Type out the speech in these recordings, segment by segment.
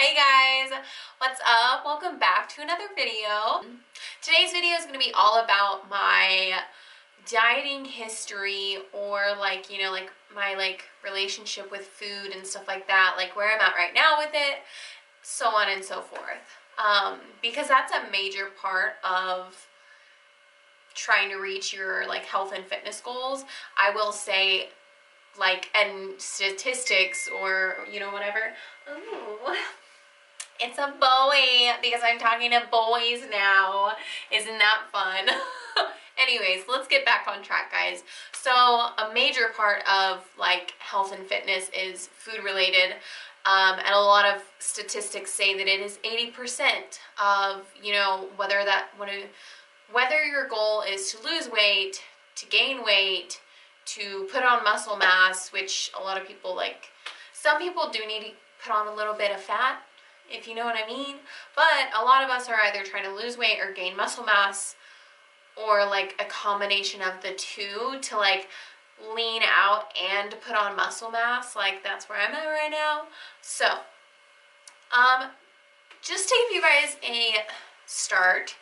Hey guys, what's up? Welcome back to another video. Today's video is going to be all about my dieting history, or my relationship with food and stuff like that, like where I'm at right now with it, so on and so forth. Because that's a major part of trying to reach your health and fitness goals. I will say, and statistics, or whatever. Ooh. It's a boy because I'm talking to boys now. Isn't that fun? Anyways, let's get back on track, guys. So a major part of health and fitness is food related. And a lot of statistics say that it is 80% of, whether your goal is to lose weight, to gain weight, to put on muscle mass, which a lot of people some people do need to put on a little bit of fat, if you know what I mean. But a lot of us are either trying to lose weight or gain muscle mass, or a combination of the two to lean out and put on muscle mass. That's where I'm at right now. So just to give you guys a start,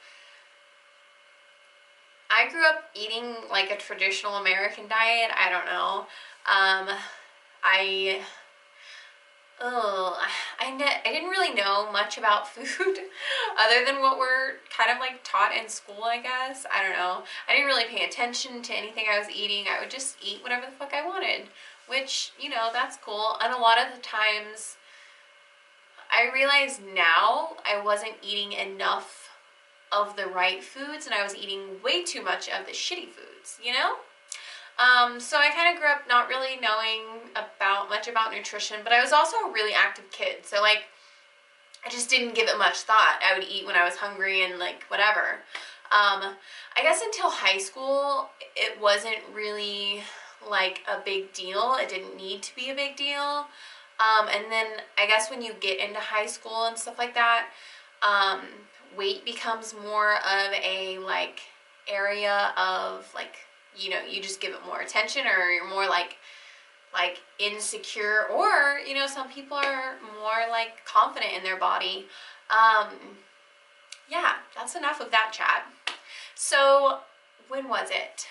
I grew up eating a traditional American diet. I don't know. I didn't really know much about food other than what we're kind of taught in school, I guess. I don't know. I didn't really pay attention to anything I was eating. I would just eat whatever the fuck I wanted, which, that's cool. And a lot of the times I realize now I wasn't eating enough of the right foods, and I was eating way too much of the shitty foods, So I kind of grew up not really knowing much about nutrition, but I was also a really active kid. So I just didn't give it much thought. I would eat when I was hungry and whatever. I guess until high school, it wasn't really a big deal. It didn't need to be a big deal. And then I guess when you get into high school and stuff like that, weight becomes more of a area of you just give it more attention, or you're more insecure, or some people are more confident in their body. Yeah, that's enough of that chat. So when was it?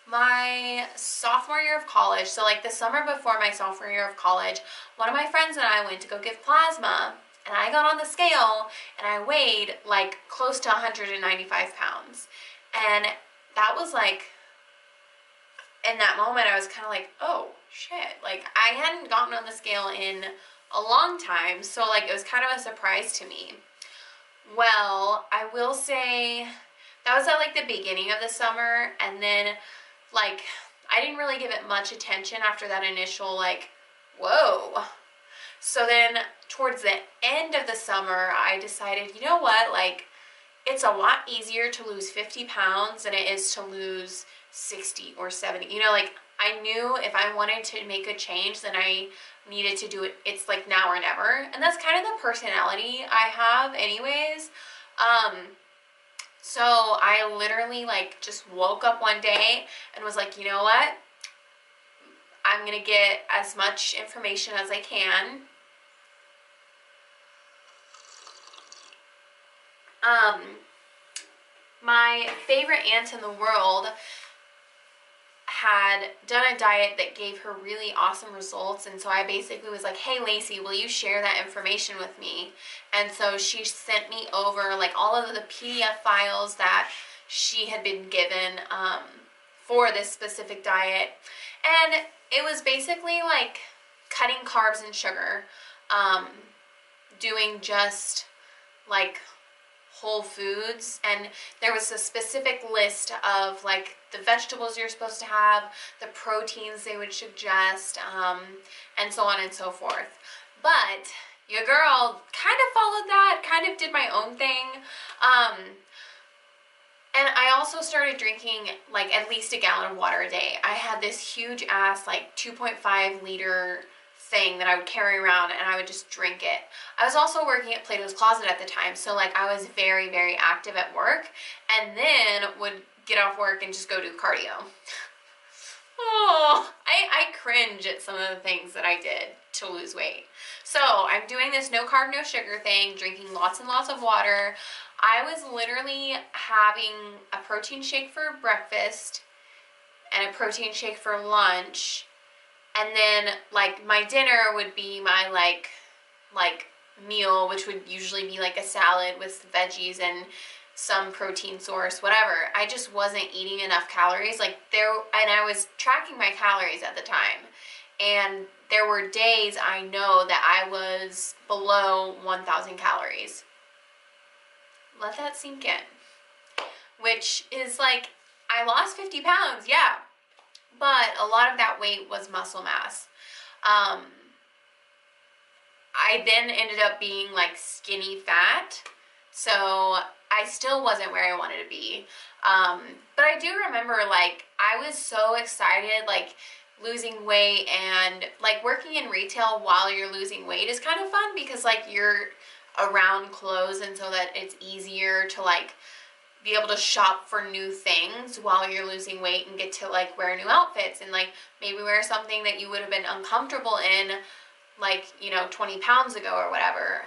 My sophomore year of college. So the summer before my sophomore year of college, one of my friends and I went to go give plasma, and I got on the scale and I weighed close to 195 pounds. And that was in that moment I was kind of oh shit, I hadn't gotten on the scale in a long time, so it was kind of a surprise to me. Well, I will say that was at the beginning of the summer, and then I didn't really give it much attention after that initial whoa. So then towards the end of the summer, I decided, you know what, it's a lot easier to lose 50 pounds than it is to lose 60 or 70. I knew if I wanted to make a change, then I needed to do it. It's now or never. And that's kind of the personality I have anyways. So I literally just woke up one day and was you know what? I'm going to get as much information as I can. My favorite aunt in the world had done a diet that gave her really awesome results, and so I basically was hey Lacey, will you share that information with me? And so she sent me over all of the PDF files that she had been given for this specific diet, and it was basically cutting carbs and sugar, doing just whole foods, and there was a specific list of the vegetables you're supposed to have, the proteins they would suggest, and so on and so forth. But your girl kind of followed that, kind of did my own thing, and I also started drinking at least a gallon of water a day. I had this huge ass 2.5 liter thing that I would carry around, and I would just drink it. I was also working at Plato's Closet at the time, so I was very, very active at work, and then would get off work and just go do cardio. Oh, I cringe at some of the things that I did to lose weight. So I'm doing this no carb, no sugar thing, drinking lots and lots of water. I was literally having a protein shake for breakfast and a protein shake for lunch. And then like my dinner would be my like meal, which would usually be like a salad with veggies and some protein source, whatever. I just wasn't eating enough calories. Like and I was tracking my calories at the time. And there were days I know that I was below 1,000 calories. Let that sink in. Which is like, I lost 50 pounds, yeah. But a lot of that weight was muscle mass. I then ended up being like skinny fat. So I still wasn't where I wanted to be. But I do remember like I was so excited, like losing weight, and like working in retail while you're losing weight is kind of fun because like you're around clothes, and so that it's easier to like be able to shop for new things while you're losing weight and get to like wear new outfits and like maybe wear something that you would have been uncomfortable in like, you know, 20 pounds ago or whatever.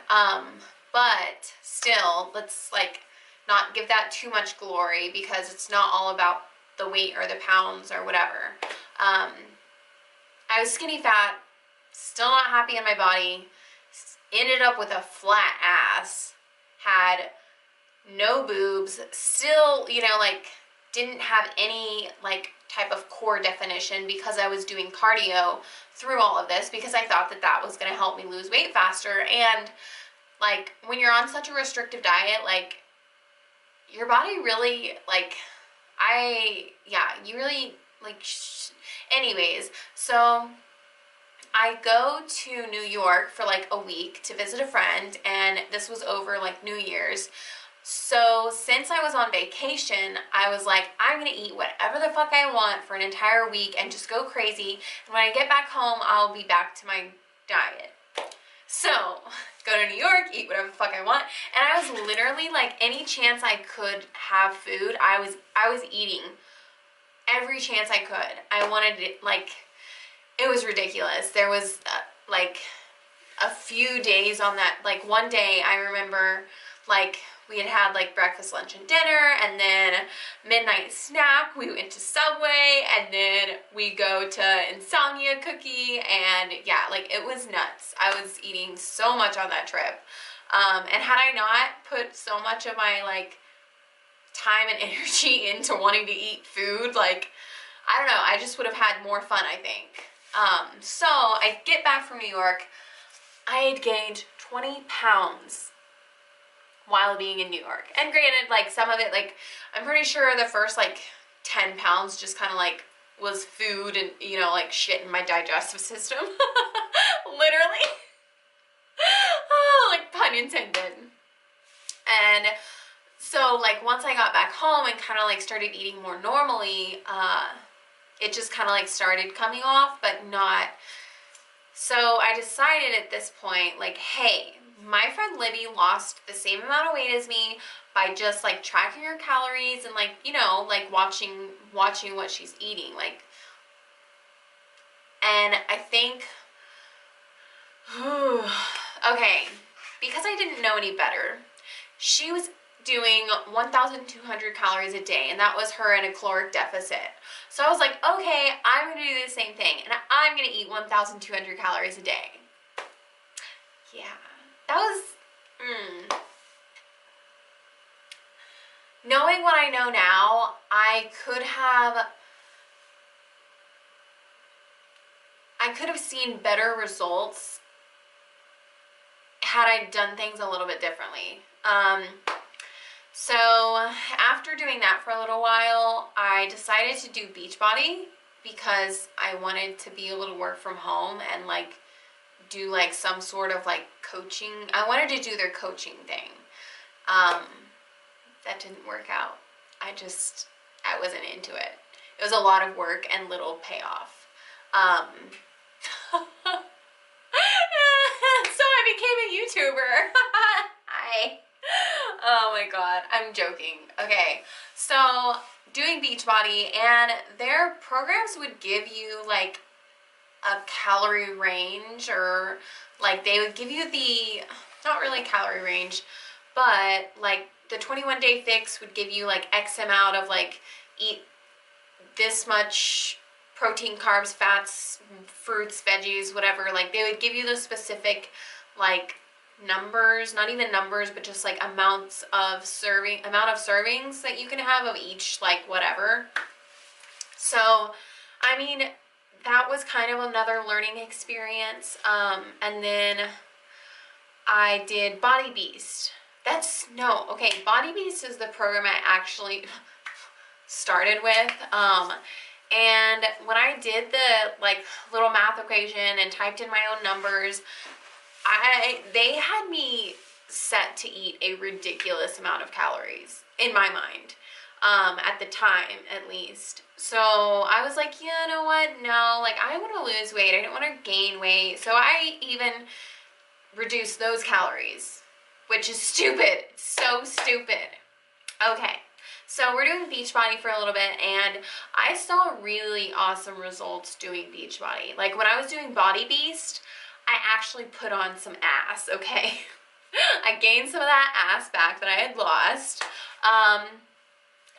But still, let's like not give that too much glory because it's not all about the weight or the pounds or whatever. I was skinny fat, still not happy in my body, ended up with a flat ass, had no boobs, still, you know, like didn't have any like type of core definition because I was doing cardio through all of this because I thought that that was going to help me lose weight faster. And like when you're on such a restrictive diet, like your body really like you really like anyways. So I go to New York for like a week to visit a friend, and this was over like New Year's. So since I was on vacation, I was like, I'm gonna eat whatever the fuck I want for an entire week and just go crazy. And when I get back home, I'll be back to my diet. So go to New York, eat whatever the fuck I want. And I was literally like, any chance I could have food, I was eating every chance I could. I wanted it, like, it was ridiculous. There was like a few days on that, like one day I remember like we had like breakfast, lunch, and dinner, and then midnight snack, we went to Subway, and then we go to Insomnia Cookie, and yeah, like it was nuts. I was eating so much on that trip. And had I not put so much of my like time and energy into wanting to eat food, like, I don't know, I just would have had more fun, I think. So I get back from New York. I had gained 20 pounds while being in New York. And granted, like some of it, like I'm pretty sure the first like 10 pounds just kind of like was food and, you know, like shit in my digestive system. Literally. Oh, like pun intended. And so like once I got back home and kind of like started eating more normally, it just kind of like started coming off, but not. So I decided at this point, like, hey, my friend Libby lost the same amount of weight as me by just like tracking her calories and like, you know, like watching what she's eating, like. And I think, okay, because I didn't know any better, she was doing 1,200 calories a day, and that was her in a caloric deficit. So I was like, okay, I'm gonna do the same thing, and I'm gonna eat 1,200 calories a day. Yeah, that was, Knowing what I know now, I could have seen better results had I done things a little bit differently. So after doing that for a little while, I decided to do Beachbody because I wanted to be able to work from home and like do like some sort of like coaching. I wanted to do their coaching thing. That didn't work out. I wasn't into it. It was a lot of work and little payoff. So I became a YouTuber. Hi. Oh my god, I'm joking. Okay, so doing Beachbody, and their programs would give you like a calorie range, or like they would give you the, not really calorie range, but like the 21 day fix would give you like X amount of like, eat this much protein, carbs, fats, fruits, veggies, whatever. Like they would give you the specific like numbers, not even numbers, but just like amount of servings that you can have of each like whatever. So I mean, that was kind of another learning experience. And then I did Body Beast. Body Beast is the program I actually started with. And when I did the like little math equation and typed in my own numbers, they had me set to eat a ridiculous amount of calories in my mind, at the time at least. So I was like, you know what? No, like I want to lose weight. I don't want to gain weight. So I even reduced those calories, which is stupid. It's so stupid. Okay. So we're doing Beachbody for a little bit, and I saw really awesome results doing Beachbody. Like when I was doing Body Beast, I actually put on some ass, okay? I gained some of that ass back that I had lost.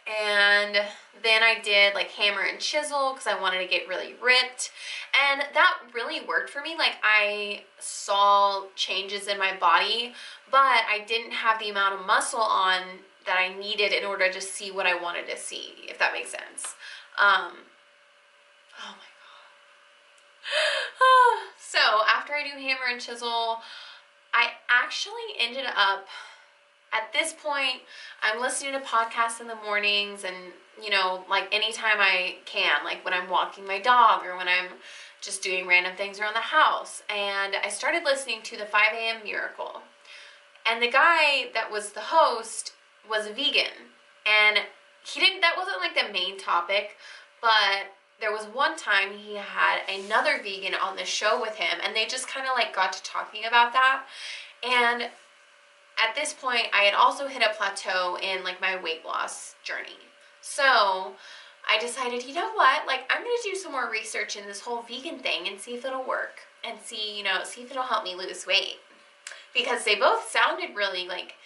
And then I did like hammer and chisel because I wanted to get really ripped. And that really worked for me. Like I saw changes in my body, but I didn't have the amount of muscle on that I needed in order to see what I wanted to see, if that makes sense. Oh my God. So after I do hammer and chisel, I actually ended up, at this point, I'm listening to podcasts in the mornings and, you know, like anytime I can, like when I'm walking my dog or when I'm just doing random things around the house. And I started listening to the 5 a.m. Miracle. And the guy that was the host was a vegan. And that wasn't like the main topic, but there was one time he had another vegan on the show with him, and they just kind of like got to talking about that. And at this point, I had also hit a plateau in like my weight loss journey. So I decided, you know what, like I'm gonna do some more research in this whole vegan thing and see if it'll work, and see if it'll help me lose weight. Because they both sounded really like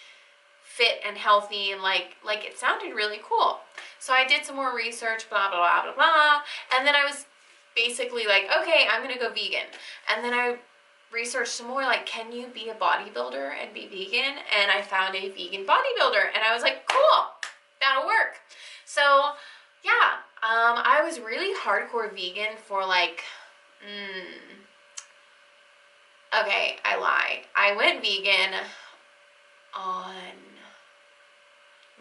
fit and healthy, and like it sounded really cool. So I did some more research, blah, blah, blah, blah, blah. And then I was basically like, okay, I'm gonna go vegan. And then I researched some more, like, can you be a bodybuilder and be vegan? And I found a vegan bodybuilder, and I was like, cool, that'll work. So yeah, I was really hardcore vegan for like, okay, I lie. I went vegan on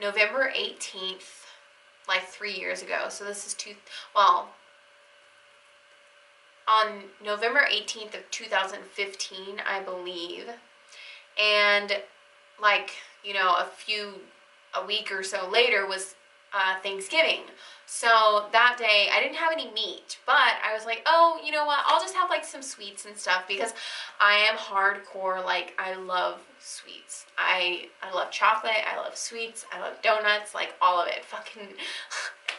November 18th, like 3 years ago. So this is on November 18th of 2015, I believe. And like, a week or so later was Thanksgiving. So that day I didn't have any meat, but I was like, oh, you know what, I'll just have like some sweets and stuff, because I am hardcore, like I love sweets. I love chocolate, I love sweets, I love donuts, like all of it, fucking.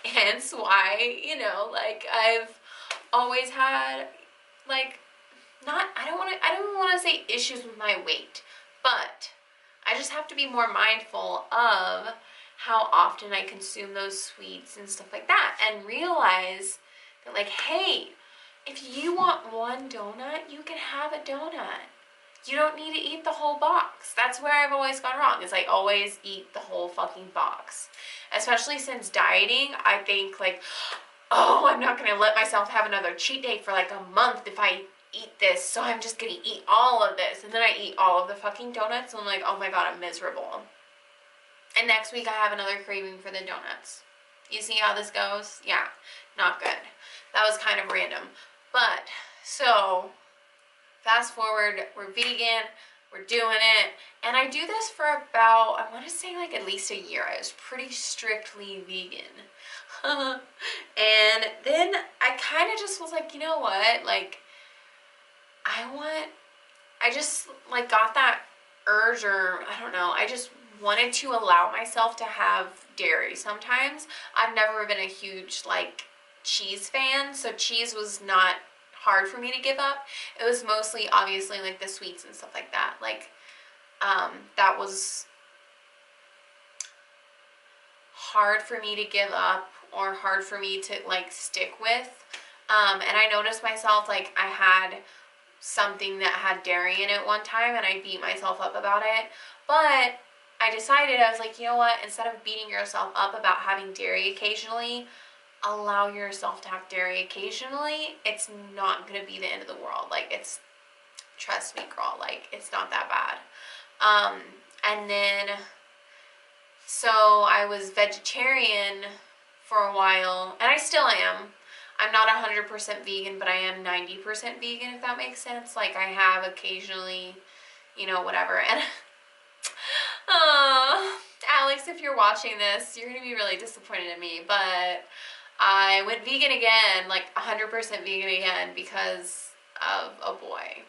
Hence why, like I've always had like, I don't want to say issues with my weight, but I just have to be more mindful of how often I consume those sweets and stuff like that, and realize that, like, hey, if you want one donut, you can have a donut. You don't need to eat the whole box. That's where I've always gone wrong, is I always eat the whole fucking box. Especially since dieting, I think like, oh, I'm not gonna let myself have another cheat day for like a month if I eat this, so I'm just gonna eat all of this. And then I eat all of the fucking donuts, and I'm like, oh my God, I'm miserable. And next week I have another craving for the donuts. You see how this goes? Yeah, not good. That was kind of random. But, so, fast forward, we're vegan, we're doing it. And I do this for about, I want to say like at least a year. I was pretty strictly vegan. And then I kind of just was like, you know what? Like, I just like got that urge, or I don't know, I just wanted to allow myself to have dairy sometimes. I've never been a huge like cheese fan, so cheese was not hard for me to give up. It was mostly obviously like the sweets and stuff like that. Like that was hard for me to give up or hard for me to like stick with. And I noticed myself, like I had something that had dairy in it one time and I beat myself up about it. But I decided, I was like, you know what, instead of beating yourself up about having dairy occasionally, allow yourself to have dairy occasionally. It's not gonna be the end of the world. Like, it's, trust me girl, like it's not that bad. And then so I was vegetarian for a while, and I still am. I'm not 100% vegan, but I am 90% vegan, if that makes sense. Like, I have occasionally, you know, whatever. And Alex, if you're watching this, you're gonna be really disappointed in me, but I went vegan again, like 100% vegan again, because of a boy.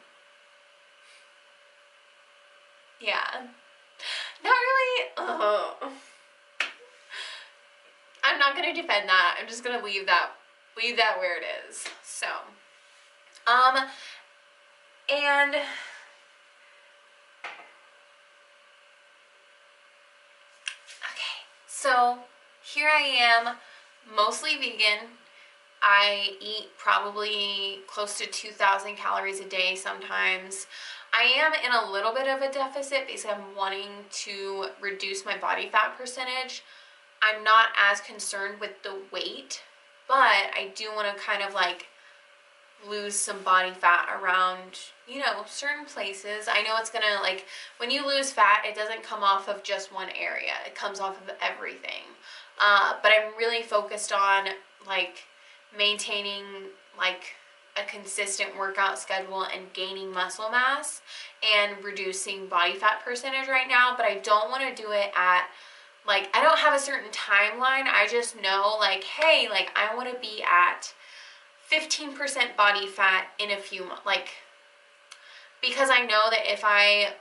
Yeah. Not really. I'm not gonna defend that. I'm just gonna leave that where it is. So, and okay, so here I am, mostly vegan. I eat probably close to 2,000 calories a day sometimes. I am in a little bit of a deficit because I'm wanting to reduce my body fat percentage. I'm not as concerned with the weight, but I do want to kind of like lose some body fat around, you know, certain places. I know it's gonna, like, when you lose fat, it doesn't come off of just one area. It comes off of everything. But I'm really focused on like maintaining like a consistent workout schedule and gaining muscle mass and reducing body fat percentage right now. But I don't want to do it at, like, I don't have a certain timeline. I just know, like, hey, like, I want to be at 15% body fat in a few months. Like, because I know that if I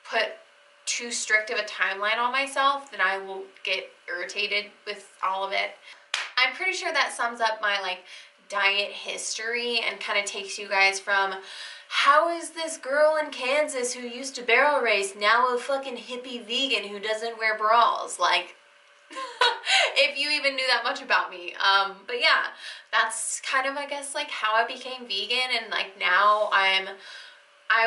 put too strict of a timeline on myself, then I will get irritated with all of it. I'm pretty sure that sums up my, like, diet history and kind of takes you guys from, how is this girl in Kansas who used to barrel race now a fucking hippie vegan who doesn't wear bras? Like, if you even knew that much about me. But yeah, that's kind of, I guess, like how I became vegan. And like now I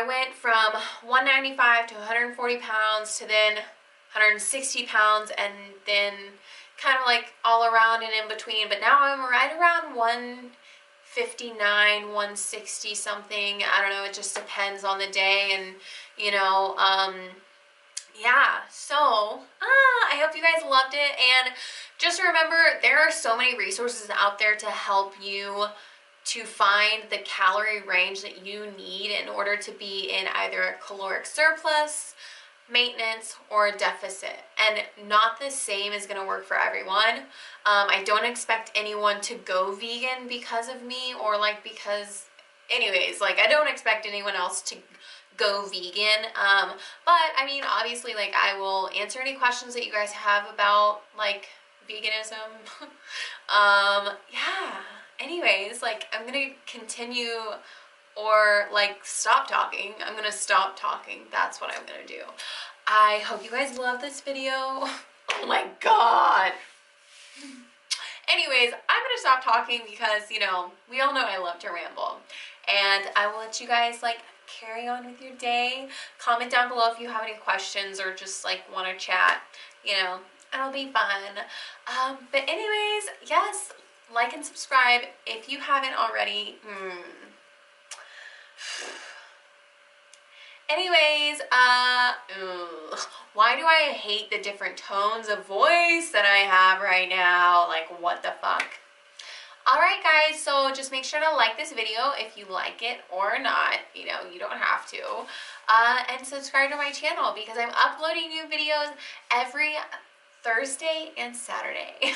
went from 195 to 140 pounds to then 160 pounds and then kind of like all around and in between. But now I'm right around 159, 160 something. I don't know, it just depends on the day. And you know, yeah, so I hope you guys loved it. And just remember, there are so many resources out there to help you to find the calorie range that you need in order to be in either a caloric surplus, maintenance, or a deficit. And not the same is going to work for everyone. I don't expect anyone to go vegan because of me, or like because, anyways, like I don't expect anyone else to go vegan. But I mean, obviously, like, I will answer any questions that you guys have about like veganism. Yeah, anyways, like, I'm gonna continue or like stop talking. I'm gonna stop talking. That's what I'm gonna do. I hope you guys love this video. Oh my god. Anyways, I'm gonna stop talking because, you know, we all know I love to ramble. And I will let you guys like carry on with your day. Comment down below if you have any questions or just like want to chat, you know, it'll be fun. But anyways, yes, like and subscribe if you haven't already. Anyways, why do I hate the different tones of voice that I have right now? Like, what the fuck? Alright guys, so just make sure to like this video if you like it or not. You know, you don't have to. And subscribe to my channel because I'm uploading new videos every Thursday and Saturday.